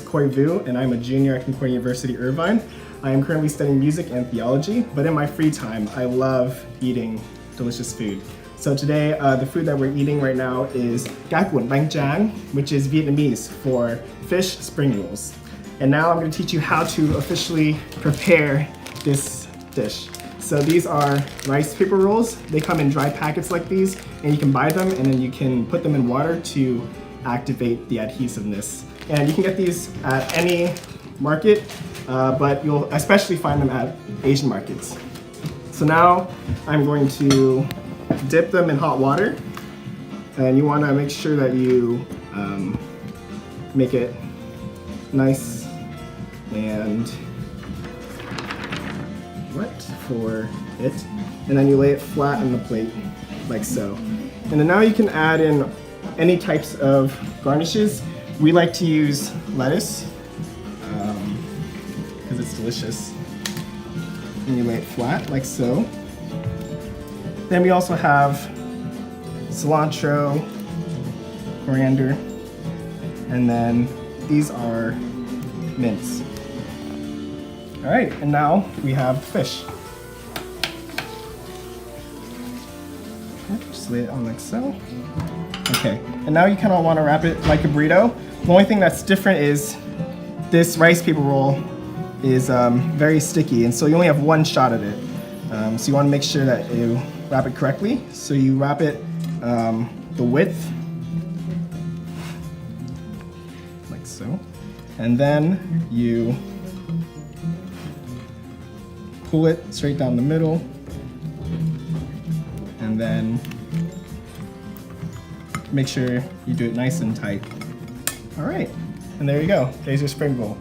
Khoi Vu, and I'm a junior at Concordia University, Irvine. I am currently studying music and theology, but in my free time, I love eating delicious food. So today, the food that we're eating right now is Cuộn Bánh Tráng, which is Vietnamese for fish spring rolls. And now I'm going to teach you how to officially prepare this dish. So these are rice paper rolls. They come in dry packets like these, and you can buy them and then you can put them in water to activate the adhesiveness. And you can get these at any market, but you'll especially find them at Asian markets. So now I'm going to dip them in hot water, and you want to make sure that you make it nice and wet for it, and then you lay it flat on the plate like so. And then now you can add in any types of garnishes. We like to use lettuce because it's delicious. And you lay it flat like so. Then we also have cilantro, coriander, and then these are mints. All right, and now we have fish. Just lay it on like so. Okay, and now you kind of want to wrap it like a burrito. The only thing that's different is this rice paper roll is very sticky, and so you only have one shot at it. So you want to make sure that you wrap it correctly. So you wrap it the width, like so, and then you pull it straight down the middle, and then make sure you do it nice and tight. All right, and there you go. There's your spring roll.